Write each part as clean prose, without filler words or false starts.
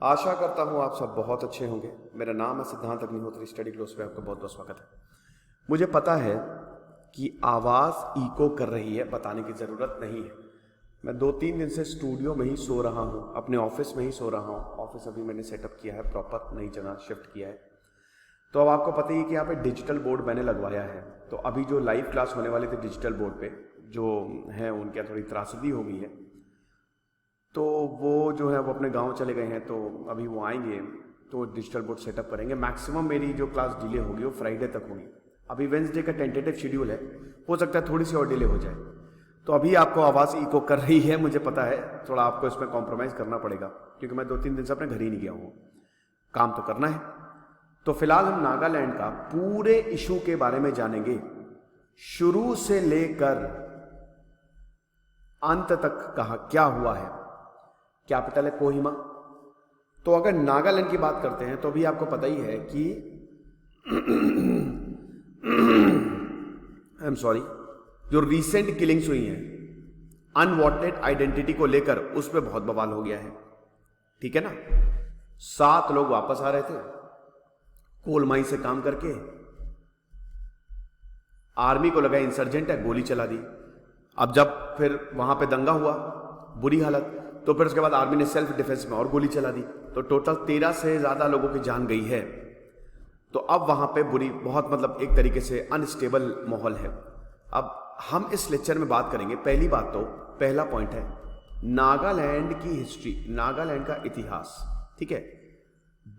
आशा करता हूँ आप सब बहुत अच्छे होंगे। मेरा नाम है सिद्धांत अग्निहोत्री, स्टडी क्लोज पे आपका बहुत बहुत स्वागत है। मुझे पता है कि आवाज़ इको कर रही है, बताने की ज़रूरत नहीं है। मैं 2-3 दिन से स्टूडियो में ही सो रहा हूँ, अपने ऑफिस में ही सो रहा हूँ। ऑफिस अभी मैंने सेटअप किया है, प्रॉपर नई जगह शिफ्ट किया है। तो अब आपको पता ही है कि यहाँ पे डिजिटल बोर्ड मैंने लगवाया है। तो अभी जो लाइव क्लास होने वाली थी डिजिटल बोर्ड पे जो है उनके यहाँ थोड़ी त्रासदी हो गई है, तो वो जो है वो अपने गांव चले गए हैं। तो अभी वो आएंगे तो डिजिटल बोर्ड सेटअप करेंगे। मैक्सिमम मेरी जो क्लास डिले होगी वो फ्राइडे तक होगी। अभी वेंसडे का टेंटेटिव शेड्यूल है, हो सकता है थोड़ी सी और डिले हो जाए। तो अभी आपको आवाज़ इको कर रही है, मुझे पता है। थोड़ा आपको इसमें कॉम्प्रोमाइज़ करना पड़ेगा क्योंकि मैं 2-3 दिन से अपने घर ही नहीं गया हूँ, काम तो करना है। तो फिलहाल हम नागालैंड का पूरे इशू के बारे में जानेंगे, शुरू से लेकर अंत तक कहा क्या हुआ है। कैपिटल है कोहिमा। तो अगर नागालैंड की बात करते हैं तो अभी आपको पता ही है कि आई एम सॉरी, जो रिसेंट किलिंग्स हुई हैं अनवांटेड आइडेंटिटी को लेकर, उस पर बहुत बवाल हो गया है। ठीक है ना। 7 लोग वापस आ रहे थे कोल माइन से काम करके, आर्मी को लगा इंसर्जेंट है, गोली चला दी। अब जब फिर वहां पे दंगा हुआ, बुरी हालत, तो फिर उसके बाद आर्मी ने सेल्फ डिफेंस में और गोली चला दी। तो टोटल 13 से ज्यादा लोगों की जान गई है। तो अब वहां पे बहुत मतलब एक तरीके से अनस्टेबल माहौल है। अब हम इस लेक्चर में बात करेंगे, पहली बात तो पहला पॉइंट है नागालैंड की हिस्ट्री, नागालैंड का इतिहास। ठीक है।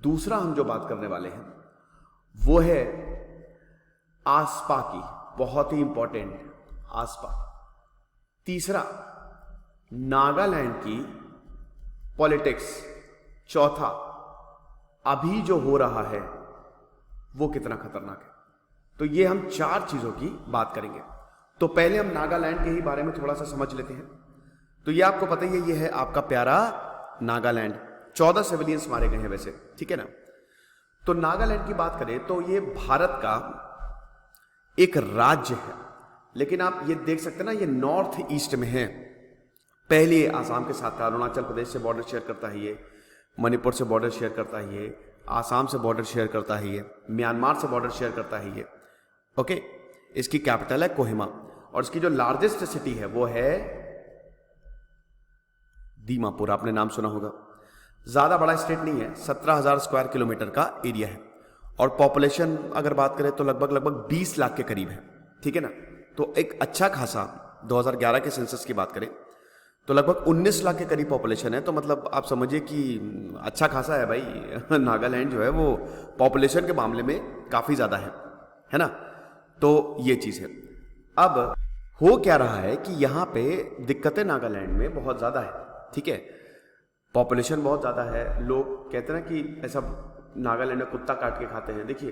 दूसरा हम जो बात करने वाले हैं वो है आसपा की, बहुत ही इंपॉर्टेंट आसपा। तीसरा नागालैंड की पॉलिटिक्स। चौथा अभी जो हो रहा है वो कितना खतरनाक है। तो ये हम 4 चीजों की बात करेंगे। तो पहले हम नागालैंड के ही बारे में थोड़ा सा समझ लेते हैं। तो ये आपको पता ही है, ये है आपका प्यारा नागालैंड। 14 सिविलियंस मारे गए हैं वैसे, ठीक है ना। तो नागालैंड की बात करें तो ये भारत का एक राज्य है, लेकिन आप ये देख सकते हैं ना, ये नॉर्थ ईस्ट में है। पहले ये आसाम के साथ था, अरुणाचल प्रदेश से बॉर्डर शेयर करता है, ये मणिपुर से बॉर्डर शेयर करता है, ये आसाम से बॉर्डर शेयर करता है, ये म्यांमार से बॉर्डर शेयर करता है ये। ओके। इसकी कैपिटल है कोहिमा और इसकी जो लार्जेस्ट सिटी है वो है दीमापुर। आपने नाम सुना होगा। ज्यादा बड़ा स्टेट नहीं है, 17,000 स्क्वायर किलोमीटर का एरिया है और पॉपुलेशन अगर बात करें तो लगभग 20 लाख के करीब है। ठीक है ना। तो एक अच्छा खासा 2011 के सेंसस की बात करें तो लगभग 19 लाख के करीब पॉपुलेशन है। तो मतलब आप समझिए कि अच्छा खासा है भाई। नागालैंड जो है वो पॉपुलेशन के मामले में काफी ज्यादा है ना। तो ये चीज है। अब हो क्या रहा है कि यहां पे दिक्कतें नागालैंड में बहुत ज्यादा है। ठीक है। पॉपुलेशन बहुत ज्यादा है। लोग कहते हैं ना कि ऐसा नागालैंड में कुत्ता काट के खाते हैं। देखिए,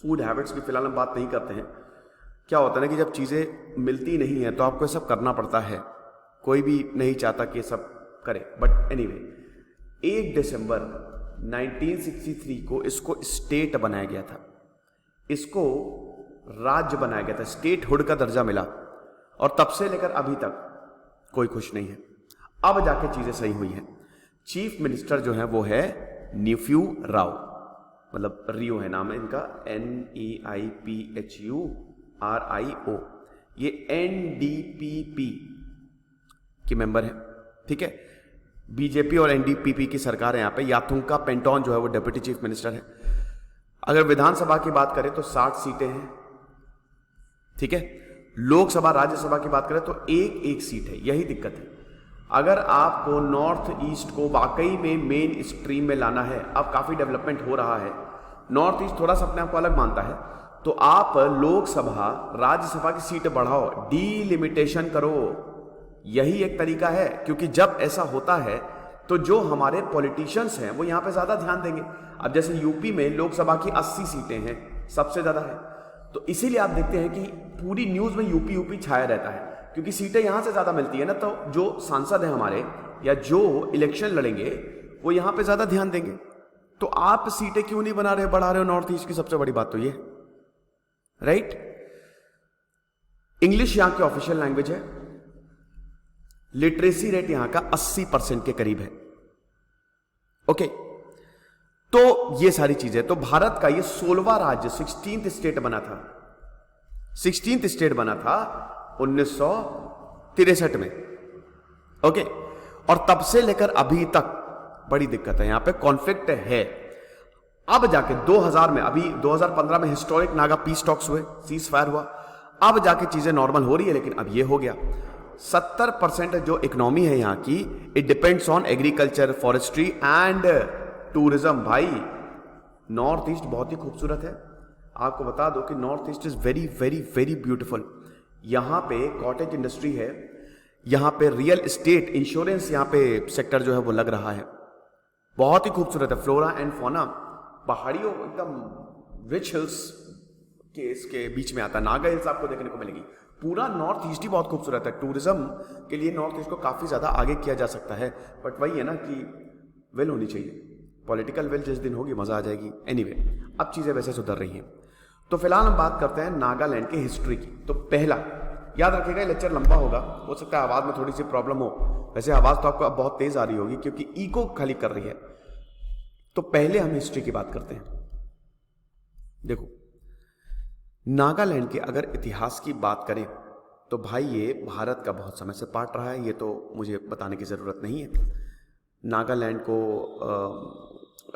फूड हैबिट्स की फिलहाल हम बात नहीं करते हैं। क्या होता है ना कि जब चीजें मिलती नहीं है तो आपको ये सब करना पड़ता है। कोई भी नहीं चाहता कि ये सब करे, बट एनीवे 1 दिसंबर 1963 को इसको स्टेट बनाया गया था, इसको राज्य बनाया गया था, स्टेटहुड का दर्जा मिला। और तब से लेकर अभी तक कोई खुश नहीं है। अब जाके चीजें सही हुई हैं। चीफ मिनिस्टर जो है वो है नीफ्यू राव, मतलब रियो है नाम है इनका, NEIPHURIO। ये NDPP की मेंबर है। ठीक है। बीजेपी और NDPP की सरकार है यहाँ पे। याथुंका पेंटोन जो है वो डिप्टी चीफ मिनिस्टर है। अगर विधानसभा की बात करें तो 60 सीटें हैं। ठीक है। लोकसभा राज्यसभा की बात करें तो एक सीट है। यही दिक्कत है। अगर आपको नॉर्थ ईस्ट को वाकई में मेन स्ट्रीम में लाना है, अब काफी डेवलपमेंट हो रहा है, नॉर्थ ईस्ट थोड़ा सा अपने आप को अलग मानता है, तो आप लोकसभा राज्यसभा की सीटें बढ़ाओ, डीलिमिटेशन करो। यही एक तरीका है। क्योंकि जब ऐसा होता है तो जो हमारे पॉलिटिशियंस हैं वो यहां पे ज्यादा ध्यान देंगे। अब जैसे यूपी में लोकसभा की 80 सीटें हैं, सबसे ज्यादा है। तो इसीलिए आप देखते हैं कि पूरी न्यूज में यूपी छाया रहता है, क्योंकि सीटें यहां से ज्यादा मिलती है ना। तो जो सांसद हैं हमारे या जो इलेक्शन लड़ेंगे वो यहां पे ज्यादा ध्यान देंगे। तो आप सीटें क्यों नहीं बढ़ा रहे हो नॉर्थ ईस्ट की? सबसे बड़ी बात तो ये, राइट। इंग्लिश यहां की ऑफिशियल लैंग्वेज है। लिटरेसी रेट यहां का 80% के करीब है। ओके, तो ये सारी चीजें, तो भारत का ये 16वां राज्य 16th स्टेट बना था, 16th स्टेट बना था 1963 में। ओके, और तब से लेकर अभी तक बड़ी दिक्कत है, यहां पे कॉन्फ्लिक्ट है। अब जाके 2000 में, अभी 2015 में हिस्टोरिक नागा पीस टॉक्स हुए, सीज फायर हुआ, अब जाके चीजें नॉर्मल हो रही है, लेकिन अब ये हो गया 70% जो इकोनॉमी है यहां की, it depends on agriculture, forestry and tourism. भाई नॉर्थ ईस्ट बहुत ही खूबसूरत है, आपको बता दो कि north east is very very very beautiful. यहां पे कॉटेज इंडस्ट्री है, यहां पे रियल एस्टेट, इंश्योरेंस, यहां पे सेक्टर जो है वो लग रहा है, बहुत ही खूबसूरत है। फ्लोरा एंड फौना, पहाड़ियों एकदम रिच हिल्स के इसके बीच में आता है, नागा हिल्स आपको देखने को मिलेगी। पूरा नॉर्थ ईस्ट ही बहुत खूबसूरत है, टूरिज्म के लिए नॉर्थ ईस्ट को काफी ज्यादा आगे किया जा सकता है, बट वही है ना कि विल होनी चाहिए, पॉलिटिकल विल जिस दिन होगी मजा आ जाएगी। एनीवे, अब चीजें वैसे सुधर रही हैं। तो फिलहाल हम बात करते हैं नागालैंड की हिस्ट्री की। तो पहला, याद रखिएगा ये लेक्चर लंबा होगा, हो सकता है आवाज में थोड़ी सी प्रॉब्लम हो, वैसे आवाज तो आपको अब बहुत तेज आ रही होगी क्योंकि इको खाली कर रही है। तो पहले हम हिस्ट्री की बात करते हैं। देखो, नागालैंड के अगर इतिहास की बात करें तो भाई ये भारत का बहुत समय से पार्ट रहा है, ये तो मुझे बताने की ज़रूरत नहीं है। नागालैंड को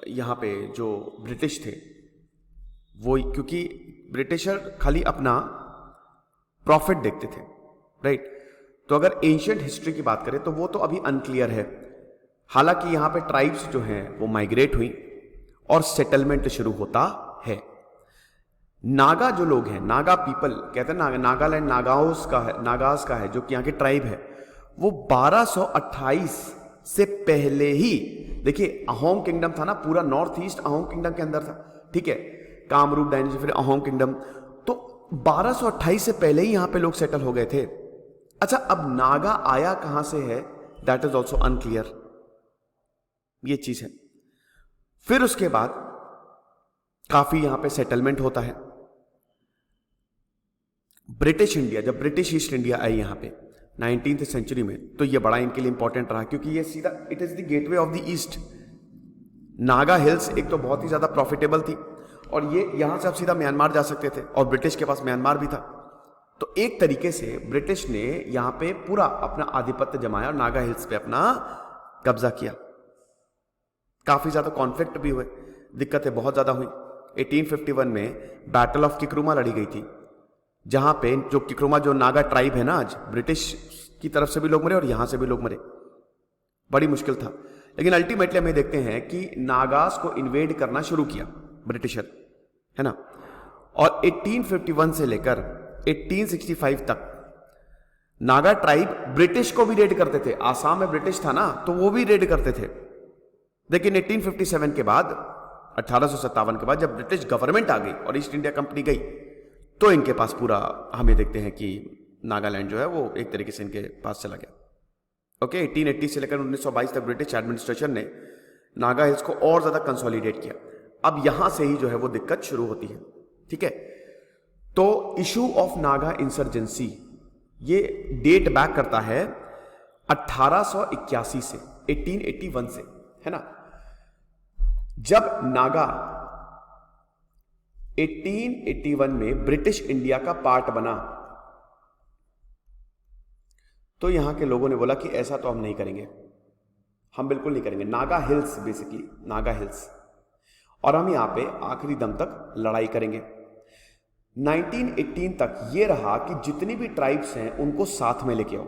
यहाँ पे जो ब्रिटिश थे वो, क्योंकि ब्रिटिशर खाली अपना प्रॉफिट देखते थे, राइट। तो अगर एंशियंट हिस्ट्री की बात करें तो वो तो अभी अनक्लियर है। हालांकि यहाँ पे ट्राइब्स जो हैं वो माइग्रेट हुई और सेटलमेंट शुरू होता है। नागा जो लोग हैं, नागा पीपल कहते हैं ना, नागालैंड नागास का है जो कि यहाँ की ट्राइब है, वो 1228 से पहले ही, देखिए अहोम किंगडम था ना, पूरा नॉर्थ ईस्ट अहोम किंगडम के अंदर था, ठीक है, कामरूप डायनेस्टी, फिर अहोम किंगडम, तो 1228 से पहले ही यहां पे लोग सेटल हो गए थे। अच्छा, अब नागा आया कहां से है, दैट इज ऑल्सो अनक्लियर, ये चीज है। फिर उसके बाद काफी यहां पे सेटलमेंट होता है। ब्रिटिश इंडिया, जब ब्रिटिश ईस्ट इंडिया आई यहां पे 19th सेंचुरी में, तो ये बड़ा इनके लिए इंपॉर्टेंट रहा क्योंकि ये सीधा, it is the gateway of the east. Naga hills एक तो बहुत ही ज्यादा प्रॉफिटेबल थी और ये यहां से आप सीधा म्यांमार जा सकते थे और ब्रिटिश के पास म्यांमार भी था। तो एक तरीके से ब्रिटिश ने यहां पे पूरा अपना आधिपत्य जमाया और नागा हिल्स पे अपना कब्जा किया। काफी ज्यादा कॉन्फ्लिक्ट भी हुए, दिक्कतें बहुत ज्यादा हुई। 1851 में बैटल ऑफ किकरुमा लड़ी गई थी, जहां पे जो किकरुमा जो नागा ट्राइब है ना, आज ब्रिटिश की तरफ से भी लोग मरे और यहां से भी लोग मरे, बड़ी मुश्किल था। लेकिन अल्टीमेटली हमें देखते हैं कि नागास को इन्वेड करना शुरू किया ब्रिटिशर, है ना, और 1851 से लेकर 1865 तक नागा ट्राइब ब्रिटिश को भी रेड करते थे। आसाम में ब्रिटिश था ना, तो वो भी रेड करते थे। लेकिन 1857 के बाद, 1857 के बाद जब ब्रिटिश गवर्नमेंट आ गई और ईस्ट इंडिया कंपनी गई, तो इनके पास पूरा, हमें देखते हैं कि नागालैंड जो है वो एक तरीके से इनके पास चला गया। ओके, 1880 से लेकर 1922 तक ब्रिटिश एडमिनिस्ट्रेशन ने नागा हिल्स को और ज्यादा कंसोलिडेट किया। अब यहां से ही जो है वो दिक्कत शुरू होती है, ठीक है। तो इशू ऑफ नागा इंसर्जेंसी, ये डेट बैक करता है 1881 से, 1881 से, है ना, जब नागा 1881 में ब्रिटिश इंडिया का पार्ट बना। तो यहां के लोगों ने बोला कि ऐसा तो हम नहीं करेंगे, हम बिल्कुल नहीं करेंगे। Naga hills, basically Naga hills, और हम यहां पे आखिरी दम तक लड़ाई करेंगे। 1918 तक ये रहा कि जितनी भी ट्राइब्स हैं उनको साथ में लेके आओ,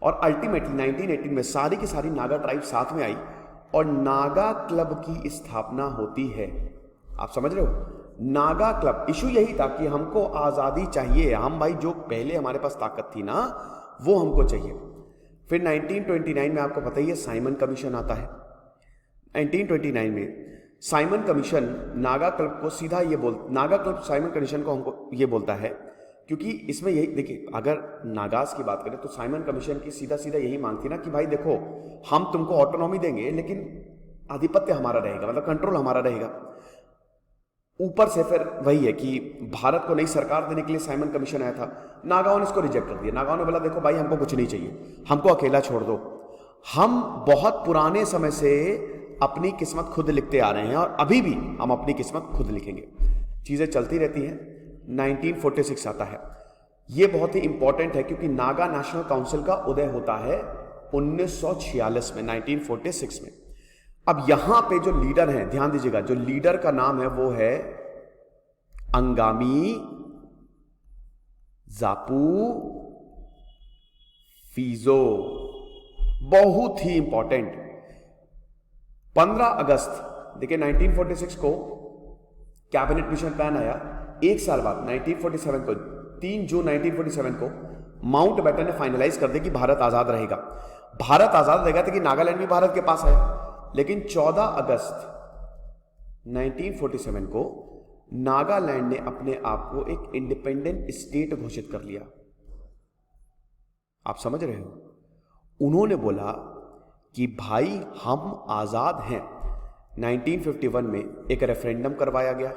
और अल्टीमेटली 1918 में सारी की सारी नागा ट्राइब साथ में आई और नागा क्लब की स्थापना होती है। आप समझ रहे हो, नागा क्लब। इशू यही था कि हमको आजादी चाहिए, हम भाई जो पहले हमारे पास ताकत थी ना वो हमको चाहिए। फिर 1929 में आपको पता ही है साइमन कमीशन आता है। 1929 में साइमन कमीशन नागा क्लब को सीधा ये नागा क्लब साइमन कमीशन को हमको ये बोलता है, क्योंकि इसमें यही देखिए, अगर नागास की बात करें तो साइमन कमीशन की सीधा सीधा यही मांग थी ना कि भाई देखो, हम तुमको ऑटोनॉमी देंगे लेकिन आधिपत्य हमारा रहेगा, मतलब कंट्रोल हमारा रहेगा। ऊपर से फिर वही है कि भारत को नई सरकार देने के लिए साइमन कमीशन आया था, नागाओं ने इसको रिजेक्ट कर दिया। नागाओं ने बोला देखो भाई, हमको कुछ नहीं चाहिए, हमको अकेला छोड़ दो, हम बहुत पुराने समय से अपनी किस्मत खुद लिखते आ रहे हैं और अभी भी हम अपनी किस्मत खुद लिखेंगे। चीजें चलती रहती हैं। 1946 आता है, यह बहुत ही इंपॉर्टेंट है क्योंकि नागा नेशनल काउंसिल का उदय होता है 1946 में, 1946 में। अब यहां पे जो लीडर हैं, ध्यान दीजिएगा, जो लीडर का नाम है वो है अंगामी जापू फीजो। बहुत ही इंपॉर्टेंट। 15 अगस्त देखिए 1946 को कैबिनेट मिशन प्लान आया। एक साल बाद 1947 को, 3 जून 1947 को माउंट बैटन ने फाइनलाइज कर दिया कि भारत आजाद रहेगा। भारत आजाद रहेगा तो कि नागालैंड भी भारत के पास है। लेकिन 14 अगस्त 1947 को नागालैंड ने अपने आप को एक इंडिपेंडेंट स्टेट घोषित कर लिया। आप समझ रहे हो? उन्होंने बोला कि भाई हम आजाद हैं। 1951 में एक रेफरेंडम करवाया गया।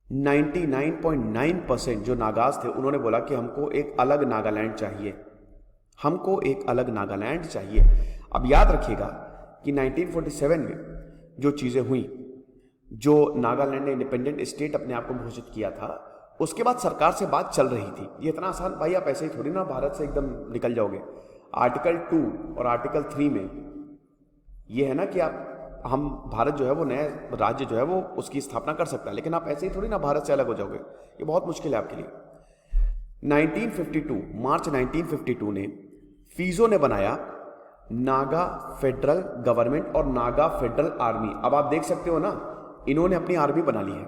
99.9% जो नागाज थे उन्होंने बोला कि हमको एक अलग नागालैंड चाहिए, हमको एक अलग नागालैंड चाहिए। अब याद रखिएगा कि 1947 में जो चीजें हुई, जो नागालैंड ने इंडिपेंडेंट स्टेट अपने आप को घोषित किया था, उसके बाद सरकार से बात चल रही थी। ये इतना आसान भाई आप ऐसे ही थोड़ी ना भारत से एकदम निकल जाओगे। आर्टिकल 2 और आर्टिकल 3 में ये है ना कि हम भारत जो है वो नया राज्य जो है वो उसकी स्थापना कर सकता है, लेकिन आप ऐसे ही थोड़ी ना भारत से अलग हो जाओगे। ये बहुत मुश्किल है आपके लिए। 1952 मार्च 1952 ने फीजो ने बनाया नागा फेडरल गवर्नमेंट और नागा फेडरल आर्मी। अब आप देख सकते हो ना, इन्होंने अपनी आर्मी बना ली है।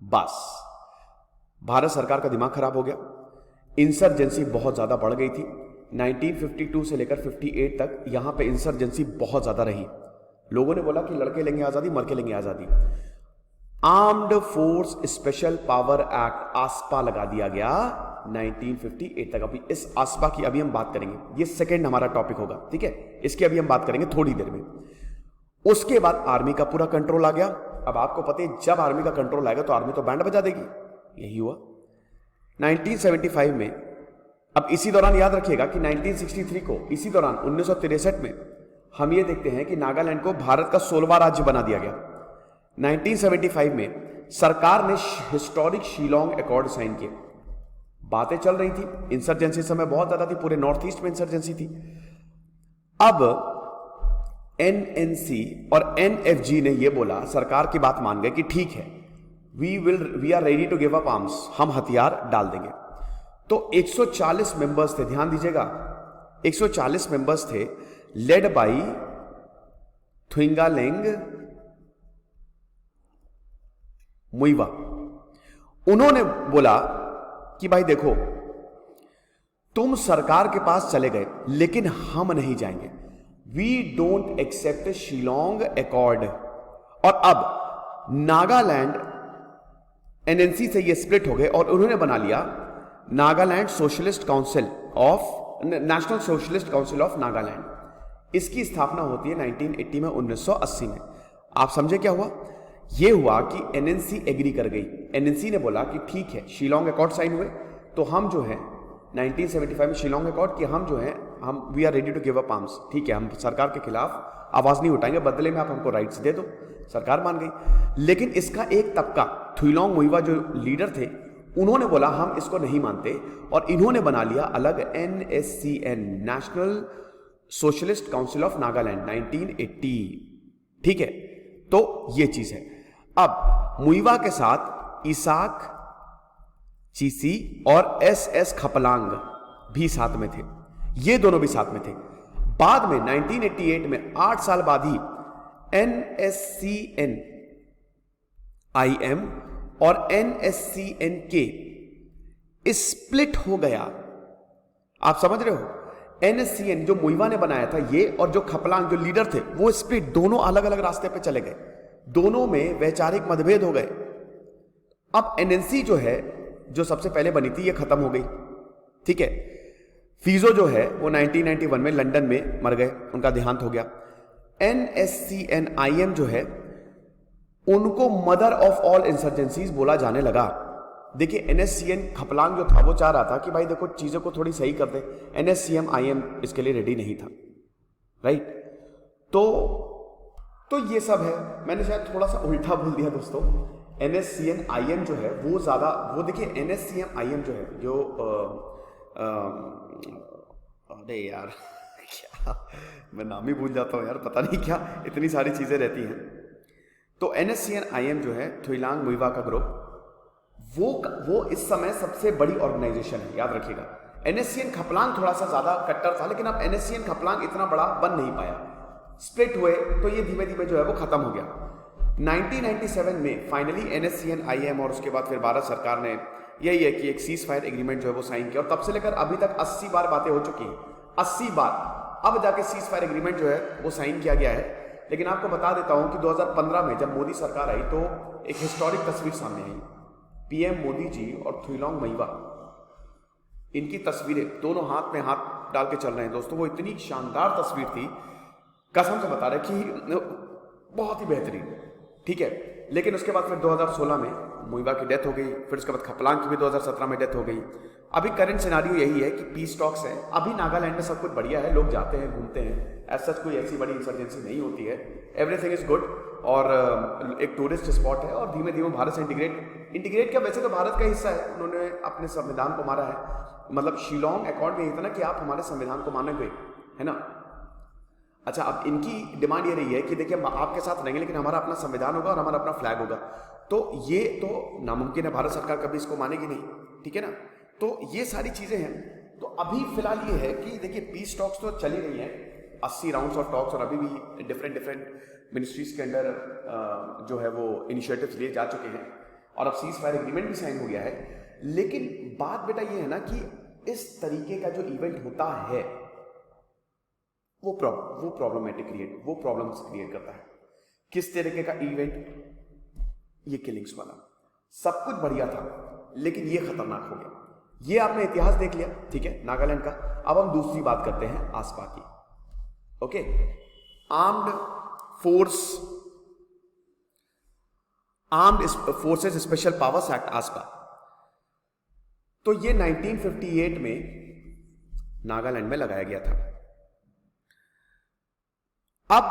बस भारत सरकार का दिमाग खराब हो गया। इंसर्जेंसी बहुत ज्यादा बढ़ गई थी। 1952 से लेकर 58 तक यहां पे इंसर्जेंसी बहुत ज्यादा रही। लोगों ने बोला कि लड़के लेंगे आजादी, मर के लेंगे आजादी। Armed force special power act आसपा लगा दिया गया 1958 तक। अभी इस आसपा की अभी हम बात करेंगे, ये सेकंड हमारा टॉपिक होगा, ठीक है? इसकी अभी हम बात करेंगे थोड़ी देर में। उसके बाद आर्मी का पूरा कंट्रोल आ गया। अब आपको पता है जब आर्मी का कंट्रोल आएगा तो आर्मी तो बैंड बजा देगी। यही हुआ 1975 में। अब इसी दौरान याद रखिएगा कि 1963 को, इसी दौरान 1963 में हम ये देखते हैं कि नागालैंड को भारत का 16वां राज्य बना दिया गया। 1975 में सरकार ने हिस्टोरिक शिलोंग अकॉर्ड साइन किए। बातें चल रही थी, इंसर्जेंसी समय बहुत ज्यादा थी, पूरे नॉर्थ ईस्ट में इंसर्जेंसी थी। अब एनएनसी और एनएफजी ने यह बोला, सरकार की बात मान गए कि ठीक है, we are ready to give up arms, हम हथियार डाल देंगे। तो 140 मेंबर्स थे, ध्यान दीजिएगा, 140 मेंबर्स थे, लेड बाई थुइंगालेंग मुइवा। उन्होंने बोला कि भाई देखो, तुम सरकार के पास चले गए लेकिन हम नहीं जाएंगे, we don't accept Shillong accord. और अब नागालैंड एनएनसी से ये स्प्लिट हो गए और उन्होंने बना लिया Nagaland socialist council of, national socialist council of Nagaland. इसकी स्थापना होती है 1980 में, 1980 में। आप समझे क्या हुआ? यह हुआ कि एनएनसी एग्री कर गई। एनएनसी ने बोला कि ठीक है, शिलोंग अकॉर्ड साइन हुए तो हम जो है 1975 में शिलोंग अकॉर्ड कि हम जो है हम we are ready to give up arms, ठीक है, हम सरकार के खिलाफ आवाज नहीं उठाएंगे, बदले में आप हमको राइट्स दे दो। सरकार मान गई। लेकिन इसका एक तबका, थुइलोंग मुइवा जो लीडर थे, उन्होंने बोला हम इसको नहीं मानते और इन्होंने बना लिया अलग NSCN, national socialist council of Nagaland, 1980। ठीक है, तो ये चीज है। अब मुइवा के साथ इसाक चीसी और एसएस खपलांग भी साथ में थे, ये दोनों भी साथ में थे। बाद में 1988 में 8 साल बाद ही एनएससीएन आईएम और एनएससीएन के स्प्लिट हो गया। आप समझ रहे हो? एनएससीएन जो मुइवा ने बनाया था ये, और जो खपलांग जो लीडर थे, वो स्प्लिट, दोनों अलग अलग रास्ते पे चले गए, दोनों में वैचारिक मतभेद हो गए। अब एनएनसी जो है, जो सबसे पहले बनी थी, ये खत्म हो गई, ठीक है। फीजो जो है वो 1991 में लंदन में मर गए, उनका देहांत हो गया। एनएससीएन आईएम जो है, उनको मदर ऑफ ऑल इंसर्जेंसीज बोला जाने लगा। देखिए, एनएससीएन खपलांग जो था वो चाह रहा था कि भाई देखो चीजों को थोड़ी सही कर दे। एनएससीएन आईएम इसके लिए रेडी नहीं था, राइट। तो ये सब है। मैंने शायद थोड़ा सा उल्टा बोल दिया दोस्तों। NSCN-IM जो है वो ज़्यादा, वो देखिए NSCN-IM जो है जो अरे यार क्या मैं नाम ही भूल जाता हूँ यार, पता नहीं क्या इतनी सारी चीज़ें रहती हैं। तो NSCN-IM जो है थुइलांग मुइवा का ग्रुप, वो इस समय सबसे बड़ी ऑर्गेनाइजेशन है, याद रखिएगा। NSCN खपलांग थोड़ा सा ज़्यादा कट्टर था, लेकिन अब NSCN खपलांग इतना बड़ा बन नहीं पाया, स्प्लिट हुए, तो ये धीमे धीमे जो है वो खत्म हो गया। 1997 में फाइनली NSCN-IM और उसके बाद फिर भारत सरकार ने यही है कि एक सीज फायर एग्रीमेंट जो है वो साइन किया, और तब से लेकर अभी तक 80 बार बातें हो चुकी हैं, 80 बार। अब जाके सीज फायर एग्रीमेंट जो है वो साइन किया गया है। लेकिन आपको बता देता हूं कि 2015 में जब मोदी सरकार आई तो एक हिस्टोरिक तस्वीर सामने आई। PM मोदी जी और थुइलांग मुइवा, इनकी तस्वीरें दोनों हाथ में हाथ डाल के चल रहे हैं दोस्तों। वो इतनी शानदार तस्वीर थी, कसम से बता रहे कि बहुत ही बेहतरीन, ठीक है। लेकिन उसके बाद फिर 2016 में मुइवा की डेथ हो गई, फिर उसके बाद खपलांग की भी 2017 में डेथ हो गई। अभी करंट सिनारियो यही है कि पीस टॉक्स है। अभी नागालैंड में सब कुछ बढ़िया है, लोग जाते हैं, घूमते हैं, ऐसा कोई ऐसी बड़ी इंसर्जेंसी नहीं होती है, एवरीथिंग इज गुड, और एक टूरिस्ट स्पॉट है, और धीमे धीमे भारत से इंटीग्रेट क्या, वैसे तो भारत का हिस्सा है, उन्होंने अपने संविधान को मारा है। मतलब शिलोंग अकॉर्ड में यही था ना कि आप हमारे संविधान को मानोगे, है ना। अच्छा, अब इनकी डिमांड ये रही है कि देखिए हम आपके साथ रहेंगे, लेकिन हमारा अपना संविधान होगा और हमारा अपना फ्लैग होगा। तो ये तो नामुमकिन है, भारत सरकार कभी इसको मानेगी नहीं, ठीक है ना। तो ये सारी चीजें हैं। तो अभी फिलहाल ये है कि देखिए पीस टॉक्स तो चली रही हैं, 80 राउंड्स ऑफ टॉक्स, और अभी भी डिफरेंट मिनिस्ट्रीज के अंडर जो है वो इनिशिएटिव्स लिए जा चुके हैं, और अब सीज फायर एग्रीमेंट भी साइन हो गया है। लेकिन बात बेटा ये है ना कि इस तरीके का जो इवेंट होता है वो प्रॉब्लमेटिक वो प्रॉब्लम्स क्रिएट करता है। किस तरीके का इवेंट? ये किलिंग्स वाला। सब कुछ बढ़िया था, लेकिन ये खतरनाक हो गया। ये आपने इतिहास देख लिया, ठीक है, नागालैंड का। अब हम दूसरी बात करते हैं आसपा की। Okay, armed forces special powers act आसपा। तो ये 1958 में नागालैंड में लगाया गया था। अब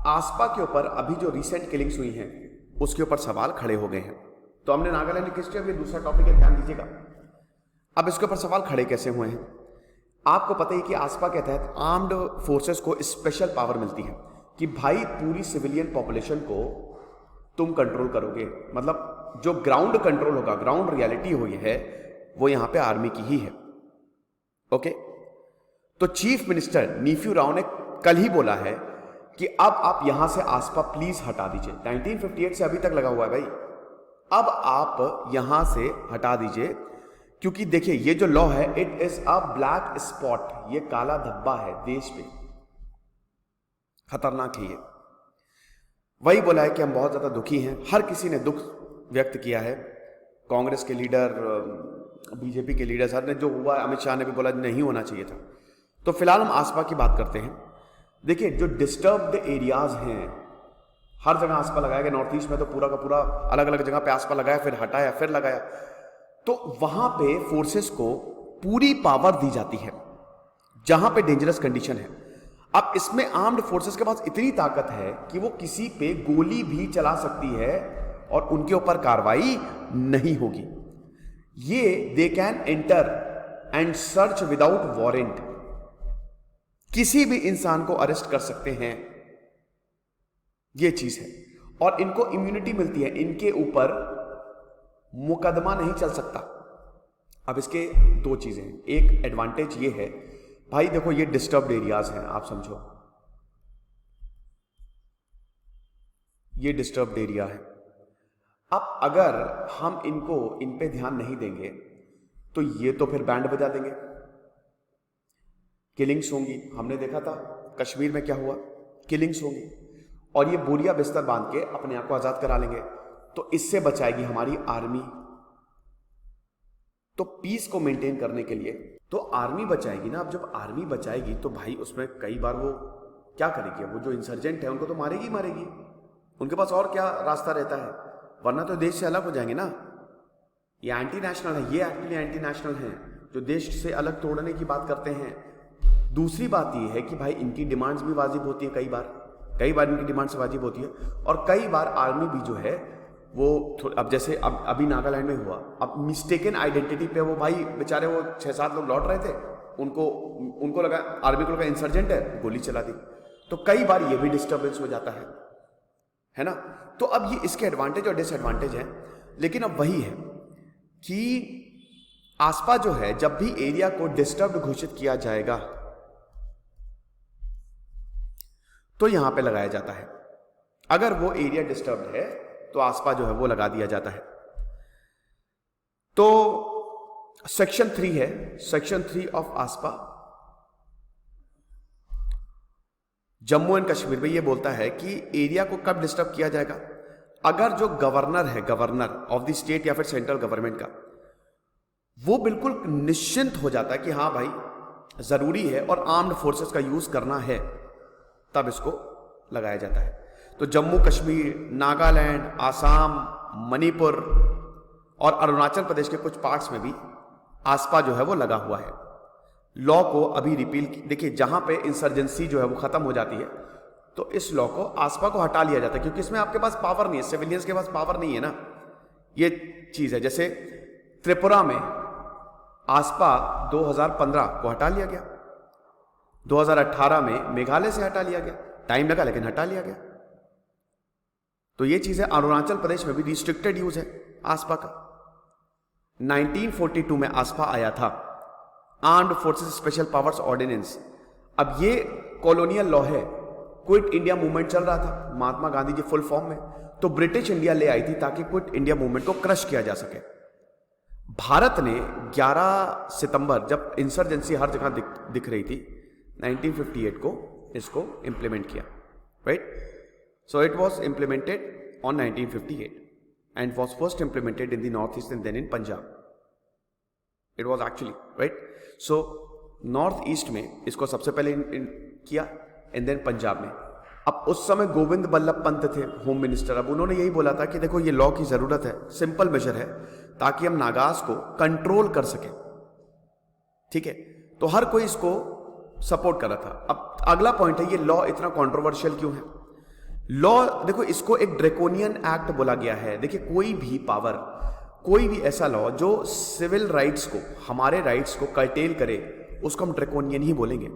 आसपा के ऊपर अभी जो रिसेंट किलिंग्स हुई हैं उसके ऊपर सवाल खड़े हो गए हैं। तो हमने नागालैंड की हिस्ट्री, अब ये दूसरा टॉपिक है, ध्यान दीजिएगा। अब इसके ऊपर सवाल खड़े कैसे हुए हैं? आपको पता ही कि आसपा के तहत आर्म्ड फोर्सेस को स्पेशल पावर मिलती है कि भाई पूरी सिविलियन पॉपुलेशन को तुम कंट्रोल करोगे। मतलब जो ग्राउंड कंट्रोल होगा, ग्राउंड रियलिटी हुई है, वो यहां पे आर्मी की ही है। ओके, तो चीफ मिनिस्टर नीफ्यू राव ने कल ही बोला है कि अब आप यहां से आसपा प्लीज हटा दीजिए। 1958 से अभी तक लगा हुआ है भाई, अब आप यहां से हटा दीजिए, क्योंकि देखिए ये जो लॉ है, it is a black spot, ये काला धब्बा है देश पे, खतरनाक है ये। वही बोला है कि हम बहुत ज्यादा दुखी हैं, हर किसी ने दुख व्यक्त किया है, कांग्रेस के लीडर, बीजेपी के लीडर, सर ने जो हुआ, अमित शाह ने भी बोला नहीं होना चाहिए था। तो फिलहाल हम आसपा की बात करते हैं। देखिए जो डिस्टर्ब्ड एरियाज हैं, हर जगह आसपा लगाया गया। नॉर्थ ईस्ट में तो पूरा का पूरा अलग अलग जगह पे आसपा लगाया, फिर हटाया, फिर लगाया। तो वहां पे फोर्सेस को पूरी पावर दी जाती है जहां पे डेंजरस कंडीशन है। अब इसमें आर्म्ड फोर्सेस के पास इतनी ताकत है कि वो किसी पे गोली भी चला सकती है और उनके ऊपर कार्रवाई नहीं होगी। ये they can enter and search without warrant, किसी भी इंसान को अरेस्ट कर सकते हैं, ये चीज है। और इनको इम्यूनिटी मिलती है, इनके ऊपर मुकदमा नहीं चल सकता। अब इसके दो चीजें हैं। एक एडवांटेज ये है भाई, देखो ये डिस्टर्ब्ड एरियाज हैं, आप समझो ये डिस्टर्ब्ड एरिया है। अब अगर हम इन पे ध्यान नहीं देंगे तो ये तो फिर बैंड बजा देंगे, किलिंग्स होंगी। हमने देखा था कश्मीर में क्या हुआ, किलिंग्स होंगी, और ये बोरिया बिस्तर बांध के अपने आप को आजाद करा लेंगे। तो इससे बचाएगी हमारी आर्मी। तो पीस को मेंटेन करने के लिए तो आर्मी बचाएगी ना। अब जब आर्मी बचाएगी तो भाई उसमें कई बार वो क्या करेगी, वो जो इंसर्जेंट है उनको तो मारेगी मारेगी, उनके पास और क्या रास्ता रहता है, वरना तो देश से अलग हो जाएंगे ना। ये एंटी नेशनल है, ये एक्चुअली एंटी नेशनल हैं, जो देश से अलग तोड़ने की बात करते हैं। दूसरी बात यह है कि भाई इनकी डिमांड्स भी वाजिब होती है, कई बार इनकी डिमांड्स वाजिब होती है, और कई बार आर्मी भी जो है वो अब जैसे अब अभी नागालैंड में हुआ, अब मिस्टेकन आइडेंटिटी पे वो भाई बेचारे वो 6-7 लोग लौट रहे थे, उनको लगा, आर्मी को लगा इंसर्जेंट है, गोली चला दी। तो कई बार ये भी डिस्टर्बेंस हो जाता है ना। तो अब ये इसके एडवांटेज और डिसएडवांटेज हैं, लेकिन अब वही है कि आसपा जो है, जब भी एरिया को डिस्टर्ब घोषित किया जाएगा तो यहां पे लगाया जाता है। अगर वो एरिया डिस्टर्ब्ड है तो आसपा जो है वो लगा दिया जाता है। तो सेक्शन 3 है, सेक्शन 3 ऑफ आसपा जम्मू एंड कश्मीर में ये बोलता है कि एरिया को कब डिस्टर्ब किया जाएगा, अगर जो गवर्नर है, गवर्नर ऑफ द स्टेट या फिर सेंट्रल गवर्नमेंट का, वो बिल्कुल निश्चिंत हो जाता है कि हाँ भाई जरूरी है और आर्म्ड फोर्सेस का यूज करना है, तब इसको लगाया जाता है। तो जम्मू कश्मीर, नागालैंड, आसाम, मणिपुर और अरुणाचल प्रदेश के कुछ पार्ट्स में भी आसपा जो है वो लगा हुआ है। लॉ को अभी रिपील, देखिए जहां पे इंसर्जेंसी जो है वो खत्म हो जाती है तो इस लॉ को, आसपा को हटा लिया जाता है, क्योंकि इसमें आपके पास पावर नहीं है, सिविलियंस के पास पावर नहीं है ना, ये चीज है। जैसे त्रिपुरा में आसपा 2015 को हटा लिया गया, 2018 में मेघालय से हटा लिया गया, टाइम लगा लेकिन हटा लिया गया। तो ये चीज है। अरुणाचल प्रदेश में भी रिस्ट्रिक्टेड यूज है आसपा का। 1942 में आसपा आया था, armed forces special powers ordinance. अब ये कॉलोनियल लॉ है, क्विट इंडिया मूवमेंट चल रहा था, महात्मा गांधी जी फुल फॉर्म में, तो ब्रिटिश इंडिया ले आई थी ताकि क्विट इंडिया मूवमेंट को क्रश किया जा सके। भारत ने 11 सितंबर, जब इंसर्जेंसी हर जगह दिख रही थी, 1958 को इसको इंप्लीमेंट किया, right. So it was implemented on 1958 and was first implemented in the north east and then in Punjab, it was actually, right. So north east में इसको सबसे पहले किया एंड देन पंजाब में। अब उस समय गोविंद बल्लभ पंत थे होम मिनिस्टर, अब उन्होंने यही बोला था कि देखो ये लॉ की जरूरत है, सिंपल मेजर है ताकि हम नागास को कंट्रोल कर सकें, ठीक है। तो हर कोई इसको सपोर्ट कर रहा था। अब अगला पॉइंट है, ये लॉ इतना कंट्रोवर्शियल क्यों है? लॉ, देखो इसको एक ड्रैकोनियन एक्ट बोला गया है। देखिए कोई भी पावर, कोई भी ऐसा लॉ जो सिविल राइट्स को, हमारे राइट्स को कर्टेल करे, उसको हम ड्रैकोनियन ही बोलेंगे,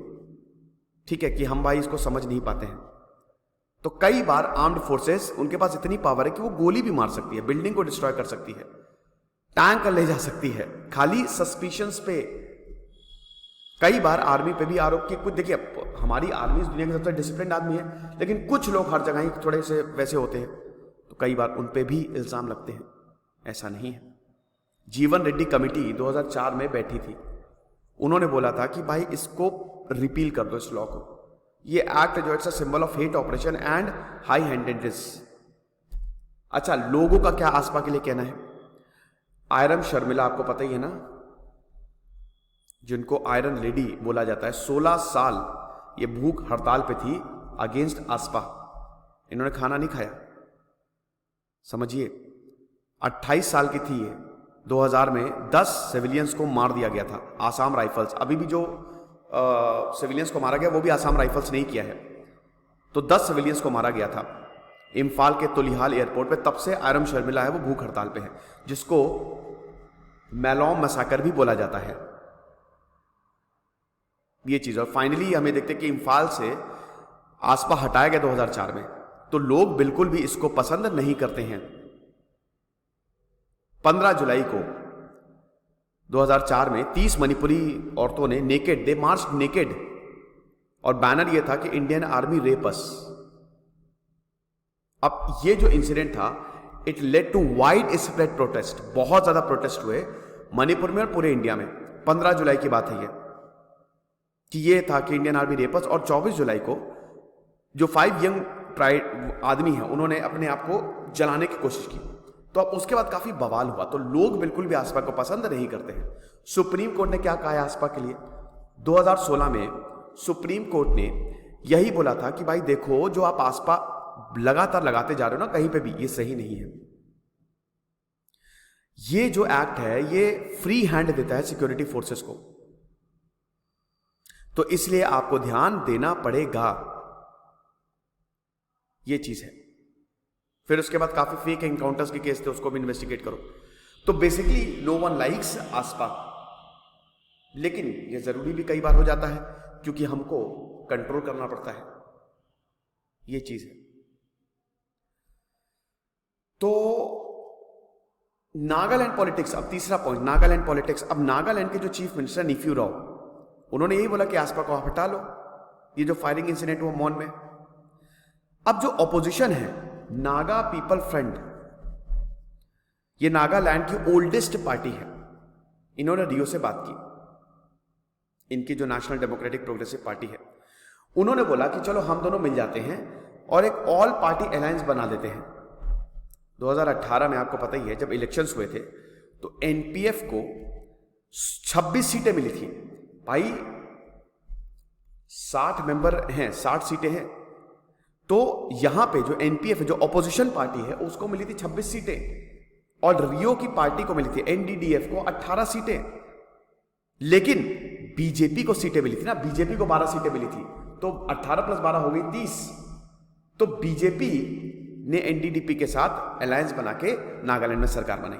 ठीक है, कि हम भाई इसको समझ नहीं पाते हैं। तो कई बार आर्म्ड फोर्सेस, उनके पास इतनी पावर है कि वो गोली भी मार सकती है, बिल्डिंग को डिस्ट्रॉय कर सकती है, टैंक ले जा सकती है, खाली सस्पिशंस पे। कई बार आर्मी पे भी आरोप की, कुछ देखिए हमारी आर्मी दुनिया की सबसे डिसिप्लिन आदमी है, लेकिन कुछ लोग हर जगह ही थोड़े से वैसे होते हैं, तो कई बार उन पे भी इल्जाम लगते हैं, ऐसा नहीं है। जीवन रेड्डी कमेटी 2004 में बैठी थी, उन्होंने बोला था कि भाई इसको रिपील कर दो, इस लॉ को। ये एक्ट जो it's a symbol of hate operation and high handedness. अच्छा, लोगों का क्या आसपा के लिए कहना है? आयरन शर्मिला आपको पता ही है ना, जिनको आयरन लेडी बोला जाता है, 16 साल ये भूख हड़ताल पे थी अगेंस्ट आसपा, इन्होंने खाना नहीं खाया, समझिए। 28 साल की थी ये, 2000 में 10 सिविलियंस को मार दिया गया था, आसाम राइफल्स। अभी भी जो सिविलियंस को मारा गया वो भी आसाम राइफल्स नहीं किया है, तो 10 सिविलियंस को मारा गया था इम्फाल के तुलिहाल एयरपोर्ट पे। तब से आयरन शर्मिला है वो भूख हड़ताल पे है, जिसको मैलोम मैसाकर भी बोला जाता है, ये चीज। और फाइनली हमें देखते कि इम्फाल से आसपा हटाया गया 2004 में, तो लोग बिल्कुल भी इसको पसंद नहीं करते हैं। 15 जुलाई को 2004 में 30 मणिपुरी औरतों ने नेकेड, दे मार्च नेकेड, और बैनर ये था कि इंडियन आर्मी रेप अस। अब ये जो इंसिडेंट था, it led to wide spread protest, बहुत ज्यादा प्रोटेस्ट हुए मणिपुर में और पूरे इंडिया में। 15 जुलाई की बात है ये, कि ये था कि इंडियन आर्मी रेप अस। और 24 जुलाई को जो 5 यंग ट्राइड आदमी हैं, उन्होंने अपने आप को जलाने की कोशिश की। तो अब उसके बाद काफी बवाल हुआ, तो लोग बिल्कुल भी आसपा को पसंद नहीं करते हैं। सुप्रीम कोर्ट ने क्या कहा है आसपा के लिए? 2016 में सुप्रीम कोर्ट ने यही बोला था कि भाई देखो, जो आप आसपा लगातार लगाते जा रहे हो ना कहीं पे भी, ये सही नहीं है। ये जो एक्ट है ये फ्री हैंड देता है सिक्योरिटी फोर्सेस को। तो तो इसलिए आपको ध्यान देना पड़ेगा, ये चीज है। फिर उसके बाद काफी फेक एनकाउंटर्स के केस थे, उसको भी इन्वेस्टिगेट करो। तो बेसिकली नो वन लाइक्स आसपा, लेकिन ये जरूरी भी कई बार हो जाता है क्योंकि हमको कंट्रोल करना पड़ता है, ये चीज है। तो नागालैंड पॉलिटिक्स, अब तीसरा पॉइंट, नागालैंड पॉलिटिक्स। अब नागालैंड के जो चीफ मिनिस्टर निफ्यू राव, उन्होंने यही बोला कि आसपा को आप हटा लो, ये जो फायरिंग इंसिडेंट हुआ मॉन में। अब जो ऑपोजिशन है, नागा पीपल फ्रंट, ये नागालैंड की ओल्डेस्ट पार्टी है, इन्होंने रियो से बात की, इनकी जो नेशनल डेमोक्रेटिक प्रोग्रेसिव पार्टी है, उन्होंने बोला कि चलो हम दोनों मिल जाते हैं और एक ऑल पार्टी अलायंस बना देते हैं। 2018 में आपको पता ही है, जब इलेक्शंस हुए थे तो एनपीएफ को 26 सीटें मिली थी भाई, 60 मेंबर हैं, 60 सीटें हैं। तो यहां पे जो एनपीएफ है, जो ऑपोजिशन पार्टी है, उसको मिली थी 26 सीटें और रियो की पार्टी को मिली थी एनडीडीएफ को 18 सीटें। लेकिन बीजेपी को सीटें मिली थी ना, बीजेपी को 12 सीटें मिली थी, तो 18 + 12 हो गई 30। तो बीजेपी ने एनडीडीपी के साथ अलायंस बना के नागालैंड में सरकार बनाई,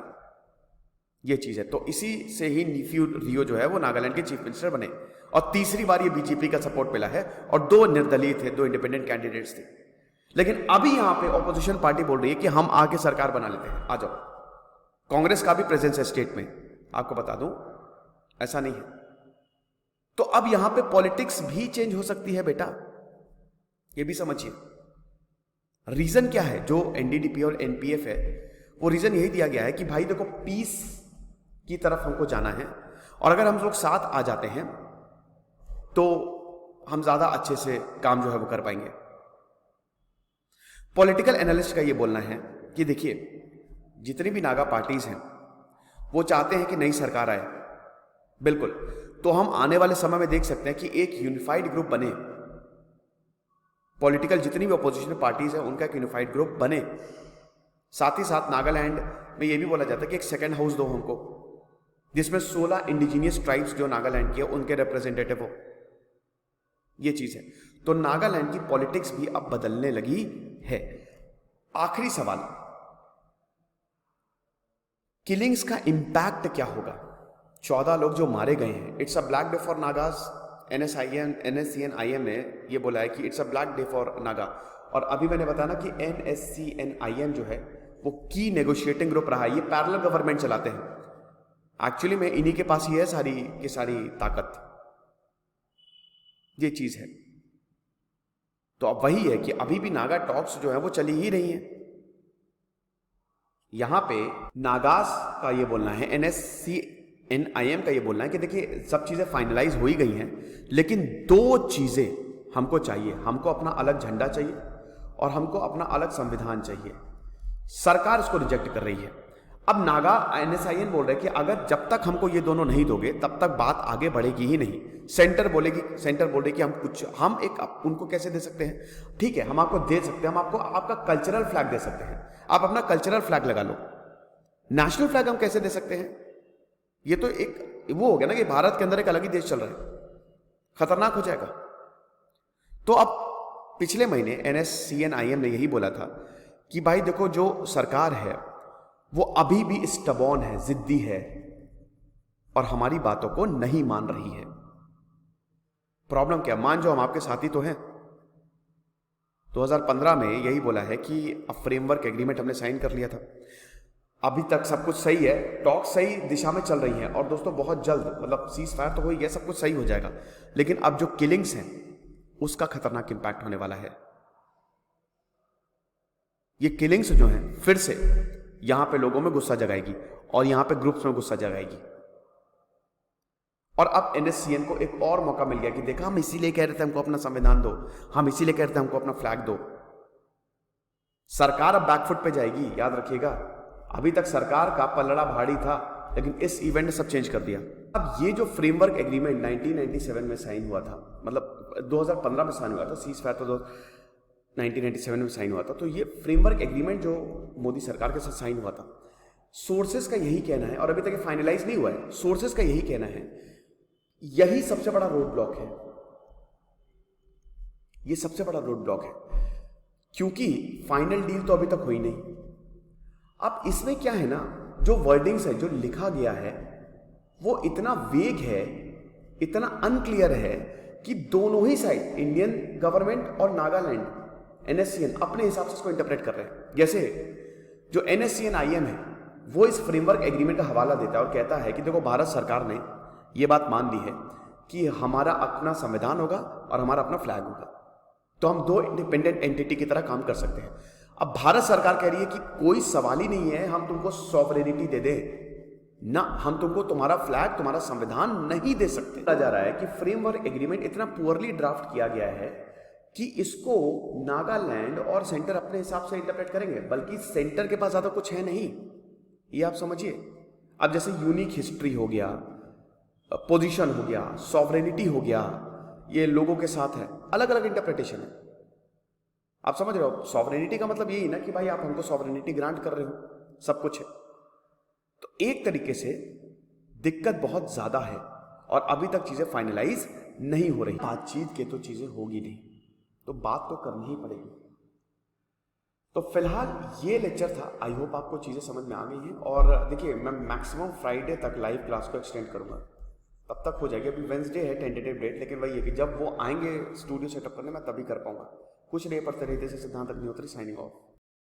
ये चीज है। तो इसी से ही निफ्यू रियो जो है वो नागालैंड के चीफ मिनिस्टर बने और तीसरी बार ये बीजेपी का सपोर्ट मिला है और 2 निर्दलीय थे, 2 इंडिपेंडेंट कैंडिडेट्स थे। लेकिन अभी यहां पे ऑपोजिशन पार्टी बोल रही है कि हम आके सरकार बना लेते हैं, आ जाओ। कांग्रेस का भी प्रेजेंस है स्टेट में, आपको बता दूं, ऐसा नहीं है। तो अब यहां पे पॉलिटिक्स भी चेंज हो सकती है बेटा, ये भी समझिए। रीजन क्या है जो एनडीडीपी और एनपीएफ है, वो रीजन यही दिया गया है कि भाई देखो, पीस की तरफ हमको जाना है और अगर हम लोग साथ आ जाते हैं तो हम ज्यादा अच्छे से काम जो है वो कर पाएंगे। पॉलिटिकल एनालिस्ट का ये बोलना है कि देखिए, जितनी भी नागा पार्टीज हैं वो चाहते हैं कि नई सरकार आए, बिल्कुल। तो हम आने वाले समय में देख सकते हैं कि एक यूनिफाइड ग्रुप बने, पॉलिटिकल जितनी भी अपोजिशन पार्टीज है उनका एक यूनिफाइड ग्रुप बने। साथ ही साथ नागालैंड में यह भी बोला जाता है कि एक सेकेंड हाउस दो हमको, जिसमें 16 इंडिजीनियस ट्राइब्स जो नागालैंड की है उनके रिप्रेजेंटेटिव हो, ये चीज है। तो नागालैंड की पॉलिटिक्स भी अब बदलने लगी है। आखिरी सवाल, किलिंग्स का इंपैक्ट क्या होगा? 14 लोग जो मारे गए हैं, it's a black day for Nagas. NSCN-IM ने ये बोला है कि it's a black day for Naga. और अभी मैंने बताया ना कि NSCN-IM जो है वो की नेगोशिएटिंग ग्रुप रहा है, ये पैरेलल गवर्नमेंट चलाते हैं। एक्चुअली में इन्हीं के पास ही है सारी की सारी ताकत, ये चीज है। तो अब वही है कि अभी भी नागा टॉक्स जो है वो चली ही रही हैं। यहां पे नागास का ये बोलना है, NSCN-IM का ये बोलना है कि देखिए सब चीजें फाइनलाइज हो ही गई हैं, लेकिन 2 चीजें हमको चाहिए। हमको अपना अलग झंडा चाहिए और हमको अपना अलग संविधान चाहिए। सरकार इसको रिजेक्ट कर रही है। अब नागा NSCN बोल रहे हैं कि अगर जब तक हमको ये दोनों नहीं दोगे तब तक बात आगे बढ़ेगी ही नहीं। सेंटर बोल रही कि हम उनको कैसे दे सकते हैं? ठीक है, हम आपको दे सकते हैं, हम आपको आपका कल्चरल फ्लैग दे सकते हैं, आप अपना कल्चरल फ्लैग लगा लो। नेशनल फ्लैग हम कैसे दे सकते हैं? ये तो एक वो हो गया ना कि भारत के अंदर एक अलग ही देश चल रहा है, खतरनाक हो जाएगा। तो अब पिछले महीने NSCN-IM ने यही बोला था कि भाई देखो, जो सरकार है वो अभी भी स्टबॉर्न है, जिद्दी है और हमारी बातों को नहीं मान रही है। प्रॉब्लम क्या? मान जो हम आपके साथी तो हैं। 2015 में यही बोला है कि अब फ्रेमवर्क एग्रीमेंट हमने साइन कर लिया था। अभी तक सब कुछ सही है, टॉक सही दिशा में चल रही हैं और दोस्तों बहुत जल्द, मतलब सीज फायर तो हो गया, सब कुछ सही हो जाएगा। लेकिन अब जो किलिंग्स हैं उसका खतरनाक इंपैक्ट होने वाला है। ये किलिंग्स जो हैं फिर से यहां पे लोगों में गुस्सा जगाएगी और यहां पे ग्रुप्स में गुस्सा जगाएगी। और अब NSCN को एक और मौका मिल गया कि देखा, हम इसीलिए कह रहे थे हमको अपना संविधान दो, हम इसीलिए कह रहे थे हमको अपना फ्लैग दो। सरकार अब बैकफुट पे जाएगी, याद रखिएगा। अभी तक सरकार का पलड़ा भारी था, लेकिन इस इवेंट ने सब चेंज कर दिया। अब ये जो फ्रेमवर्क एग्रीमेंट 1997 में साइन हुआ था, मतलब 2015 में साइन हुआ था, सीज फायर तो 1997 में साइन हुआ था। तो ये फ्रेमवर्क एग्रीमेंट जो मोदी सरकार के साथ साइन हुआ था, सोर्सेस का यही कहना है, और अभी तक फाइनलाइज नहीं हुआ है, सोर्सेस का यही कहना है यही सबसे बड़ा रोड ब्लॉक है। ये सबसे बड़ा रोड ब्लॉक है, क्योंकि फाइनल डील तो अभी तक हुई नहीं। अब इसमें क्या है ना, जो वर्डिंग्स है, जो लिखा गया है, वो इतना वेग है, इतना अनक्लियर है कि दोनों ही साइड, इंडियन गवर्नमेंट और नागालैंड NSCN, अपने हिसाब से इसको इंटरप्रेट कर रहे हैं। जैसे जो NSCN IM है, वो इस फ्रेमवर्क एग्रीमेंट का हवाला देता है और कहता है कि देखो, भारत सरकार ने ये बात मान ली है कि हमारा अपना संविधान होगा और हमारा अपना फ्लैग होगा, तो हम दो इंडिपेंडेंट एंटिटी की तरह काम कर सकते हैं। अब भारत सरकार कह रही है कि कोई सवाल ही नहीं है, हम तुमको सॉवरेनिटी दे दें ना, हम तुमको तुम्हारा फ्लैग, तुम्हारा संविधान नहीं दे सकते। कहा जा रहा है कि फ्रेमवर्क एग्रीमेंट इतना पुअरली ड्राफ्ट किया गया है कि इसको नागालैंड और सेंटर अपने हिसाब से इंटरप्रेट करेंगे, बल्कि सेंटर के पास ज्यादा कुछ है नहीं, ये आप समझिए। अब जैसे यूनिक हिस्ट्री हो गया, पोजीशन हो गया, सॉवरेनिटी हो गया, ये लोगों के साथ है, अलग अलग इंटरप्रिटेशन है। आप समझ रहे हो, सॉवरेनिटी का मतलब यही ना कि भाई आप हमको सॉवरेनिटी ग्रांट कर रहे हो, सब कुछ है। तो एक तरीके से दिक्कत बहुत ज्यादा है और अभी तक चीजें फाइनलाइज नहीं हो रही। बातचीत के तो चीजें होगी नहीं, तो बात तो करनी ही पड़ेगी। तो फिलहाल ये लेक्चर था, आई होप आपको चीजें समझ में आ गई हैं। और देखिए, मैं मैक्सिमम फ्राइडे तक लाइव क्लास को एक्सटेंड करूंगा, तब तक हो जाएगी। अभी वेंसडे है टेंटेटिव डेट, लेकिन वही है कि जब वो आएंगे स्टूडियो सेटअप करने, मैं तभी कर पाऊंगा। कुछ नहीं पढ़ते रहते, सिद्धांत अग्निहोत्री साइनिंग ऑफ।